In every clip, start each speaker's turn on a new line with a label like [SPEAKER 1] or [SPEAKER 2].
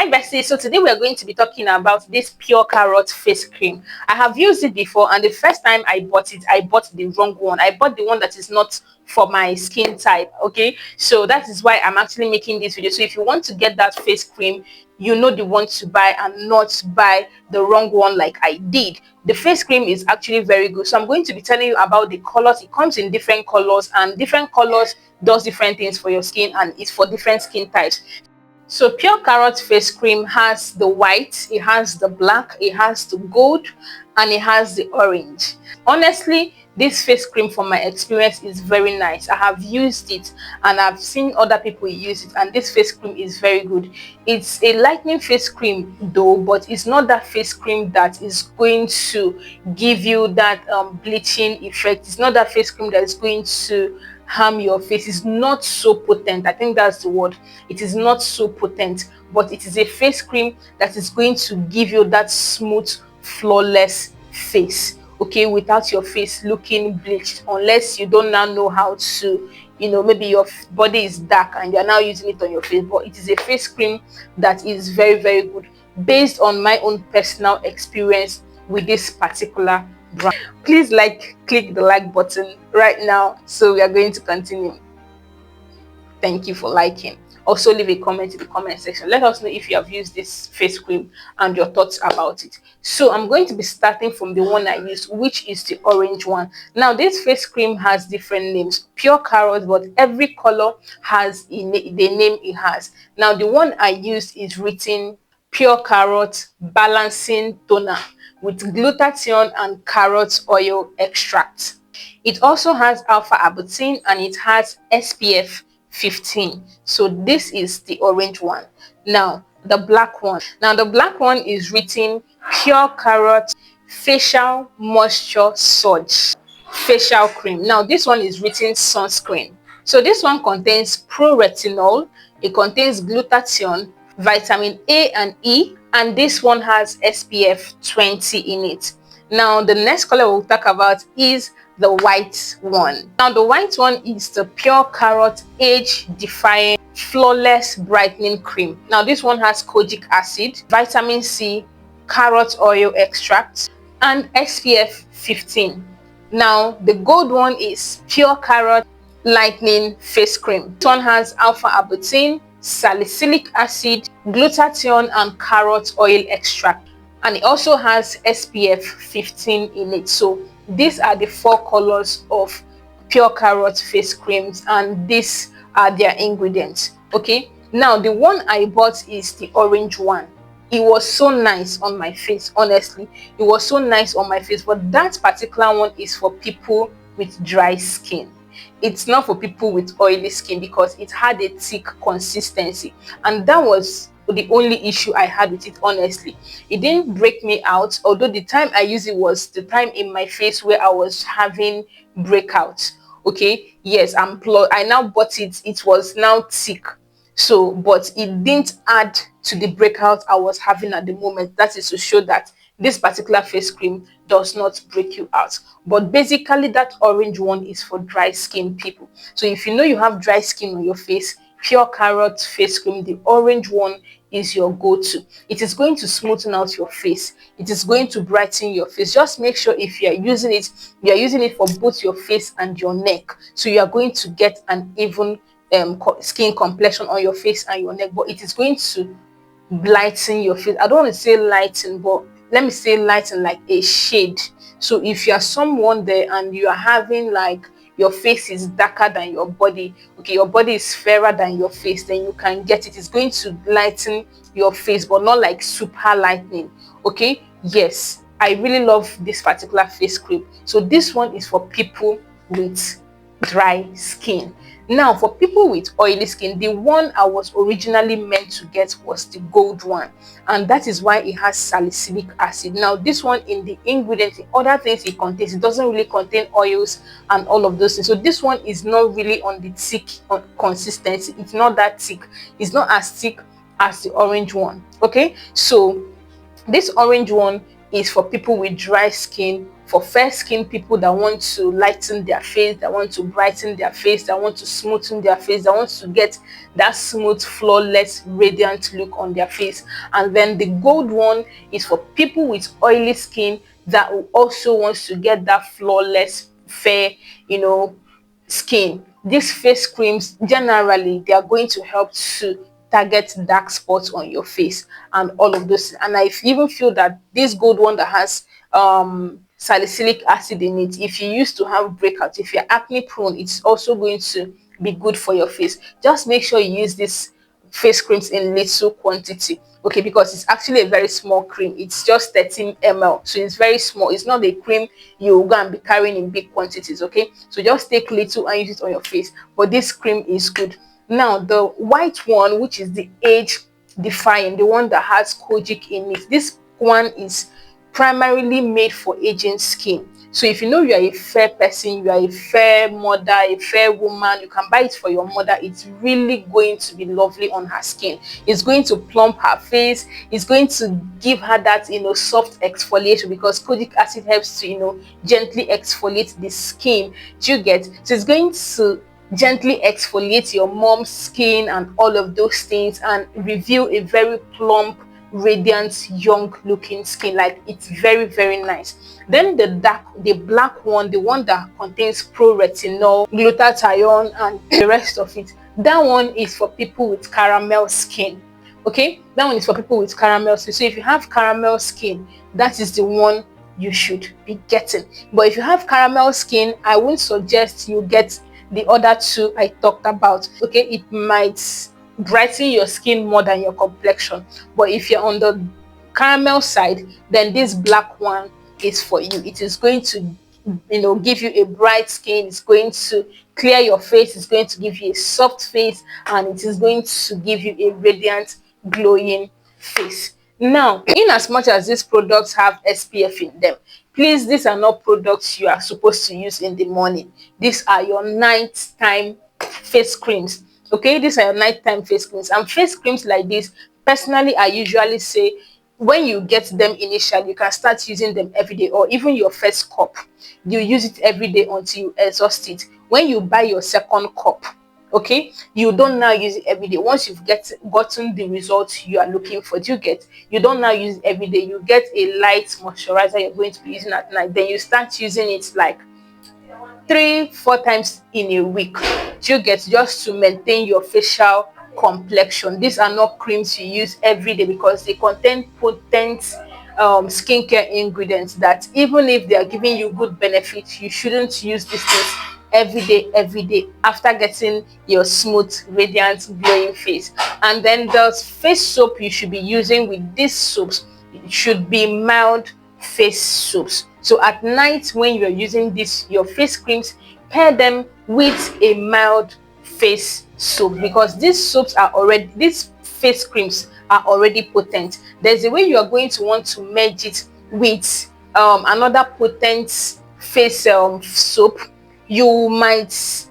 [SPEAKER 1] Hi besties, so today we are going to be talking about this pure carrot face cream. I have used it before, and the first time I bought it, I bought the wrong one. I bought the one that is not for my skin type. Okay, so that is why I'm actually making this video. So if you want to get that face cream, you know the one to buy and not buy the wrong one like I did. The face cream is actually very good, so I'm going to be telling you about the colors. It comes in different colors, and different colors does different things for your skin, and it's for different skin types. So pure carrot face cream has the white, it has the black, it has the gold, and it has the orange. Honestly, this face cream from my experience is very nice. I have used it and I've seen other people use it, and this face cream is very good. It's a lightening face cream though, but it's not that face cream that is going to give you that bleaching effect. It's not that face cream that is going to harm your face. Is not so potent. I think that's the word. It is not so potent, but it is a face cream that is going to give you that smooth, flawless face, okay, without your face looking bleached, unless you don't now know how to, maybe your body is dark and you're now using it on your face. But it is a face cream that is very, very good based on my own personal experience with this particular brand. Please click the like button right now. So we are going to continue. Thank you for liking. Also leave a comment in the comment section. Let us know if you have used this face cream and your thoughts about it. So I'm going to be starting from the one I used, which is the orange one. Now this face cream has different names, pure carrot, but every color has the name it has. Now the one I used is written pure carrot balancing toner with glutathione and carrot oil extract. It also has alpha arbutin and it has SPF 15. So this is the orange one. Now the black one. Now the black one is written pure carrot facial moisture surge facial cream. Now this one is written sunscreen. So this one contains retinol, it contains glutathione, vitamin A and E, and this one has SPF 20 in it. Now the next color we'll talk about is the white one. Now the white one is the pure carrot age defying flawless brightening cream. Now this one has kojic acid, vitamin C, carrot oil extract, and SPF 15. Now the gold one is pure carrot lightening face cream. This one has alpha arbutin, salicylic acid, glutathione, and carrot oil extract, and it also has SPF 15 in it. So these are the 4 colors of pure carrot face creams, and these are their ingredients. Okay, now the one I bought is the orange one. It was so nice on my face. Honestly, it was so nice on my face, but that particular one is for people with dry skin. It's not for people with oily skin because it had a thick consistency, and that was the only issue I had with it. Honestly, it didn't break me out, although the time I used it was the time in my face where I was having breakouts. Okay, yes, I now bought it. It was now thick, so but it didn't add to the breakout I was having at the moment. That is to show that this particular face cream does not break you out. But basically that orange one is for dry skin people. So if you know you have dry skin on your face, pure carrot face cream, the orange one, is your go-to. It is going to smoothen out your face. It is going to brighten your face. Just make sure if you are using it for both your face and your neck, so you are going to get an even skin complexion on your face and your neck. But it is going to lighten your face. I don't want to say lighten, but let me say lighten, like a shade. So if you are someone there and you are having like your face is darker than your body, okay, your body is fairer than your face, then you can get it. It's going to lighten your face, but not like super lightening. Okay, yes, I really love this particular face cream. So this one is for people with dry skin. Now for people with oily skin, the one I was originally meant to get was the gold one, and that is why it has salicylic acid. Now this one, in the ingredients, in other things it contains, it doesn't really contain oils and all of those things. So this one is not really on the thick consistency. It's not that thick. It's not as thick as the orange one. Okay, so this orange one is for people with dry skin, for fair skin people that want to lighten their face, that want to brighten their face, that want to smoothen their face, that want to get that smooth, flawless, radiant look on their face. And then the gold one is for people with oily skin that also wants to get that flawless, fair, skin. These face creams, generally, they are going to help to target dark spots on your face and all of those. And I even feel that this gold one that has salicylic acid in it, if you used to have breakout, if you're acne prone, it's also going to be good for your face. Just make sure you use this face creams in little quantity, okay, because it's actually a very small cream. It's just 13 ml, so it's very small. It's not a cream you're going to be carrying in big quantities, okay? So just take little and use it on your face, but this cream is good. Now the white one, which is the age defying, the one that has kojic in it, this one is primarily made for aging skin. So if you know you are a fair person, you are a fair mother, a fair woman, you can buy it for your mother. It's really going to be lovely on her skin. It's going to plump her face. It's going to give her that soft exfoliation, because kojic acid helps to gently exfoliate the skin. Do you get? So it's going to gently exfoliate your mom's skin and all of those things, and reveal a very plump, radiant, young looking skin. Like, it's very, very nice. Then the black one, the one that contains retinol, glutathione, and the rest of it, that one is for people with caramel skin. Okay, that one is for people with caramel skin. So if you have caramel skin, that is the one you should be getting. But if you have caramel skin, I wouldn't suggest you get the other two I talked about. Okay, it might brighten your skin more than your complexion, but if you're on the caramel side, then this black one is for you. It is going to give you a bright skin. It's going to clear your face. It's going to give you a soft face, and it is going to give you a radiant, glowing face. Now, in as much as these products have SPF in them, please, these are not products you are supposed to use in the morning. These are your nighttime face creams. Okay, these are your nighttime face creams. And face creams like this, personally, I usually say, when you get them initially, you can start using them every day, or even your first cup, you use it every day until you exhaust it. When you buy your second cup, okay, you don't now use it every day. Once you've gotten the results you are looking for, you don't now use it every day. You get a light moisturizer you're going to be using at night, then you start using it like 3-4 times in a week. Just to maintain your facial complexion. These are not creams you use every day, because they contain potent skincare ingredients that, even if they are giving you good benefits, you shouldn't use these things every day after getting your smooth, radiant, glowing face. And then the face soap you should be using with these soaps should be mild face soaps. So at night, when you're using your face creams, pair them with a mild face soap, because these face creams are already potent. There's a way you are going to want to merge it with another potent face soap. You might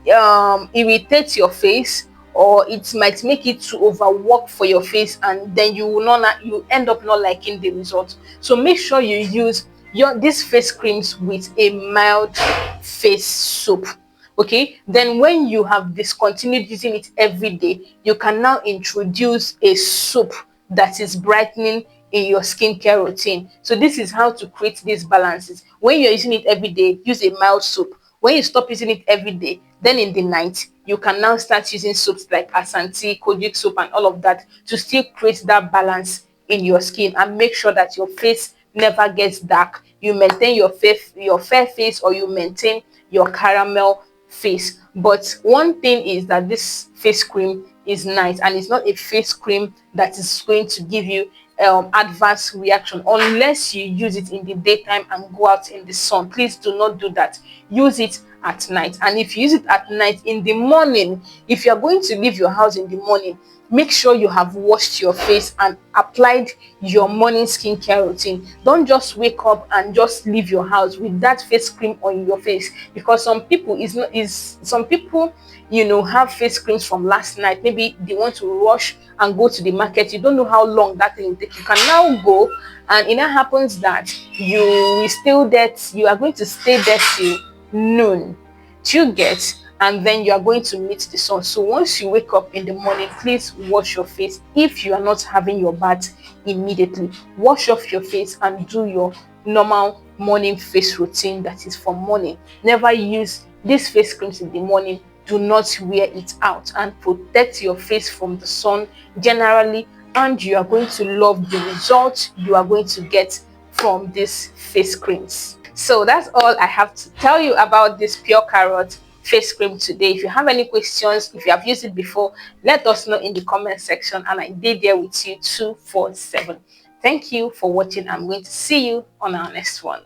[SPEAKER 1] irritate your face, or it might make it to overwork for your face, and then you end up not liking the result. So make sure you use these face creams with a mild face soap. Okay, then when you have discontinued using it every day, you can now introduce a soap that is brightening in your skincare routine. So this is how to create these balances. When you're using it every day, use a mild soap. When you stop using it every day, then in the night, you can now start using soaps like Ashanti, Kojic soap, and all of that, to still create that balance in your skin and make sure that your face never gets dark. You maintain your fair face, or you maintain your caramel face. But one thing is that this face cream is nice, and it's not a face cream that is going to give you adverse reaction unless you use it in the daytime and go out in the sun. Please do not do that. Use it at night. And if you use it at night, in the morning, if you're going to leave your house in the morning, make sure you have washed your face and applied your morning skincare routine. Don't just wake up and just leave your house with that face cream on your face, because some people some people, you know, have face creams from last night. Maybe they want to rush and go to the market. You don't know how long that thing will take. You can now go, and it now happens that you are going to stay there till noon. Do you get? And then you are going to meet the sun. So once you wake up in the morning, please wash your face. If you are not having your bath immediately, wash off your face and do your normal morning face routine that is for morning. Never use these face creams in the morning. Do not wear it out, and protect your face from the sun generally, and you are going to love the results you are going to get from these face creams. So that's all I have to tell you about this Pure Carrot face cream today. If you have any questions, if you have used it before, let us know in the comment section, and I'll be there with you 247. Thank you for watching. I'm going to see you on our next one.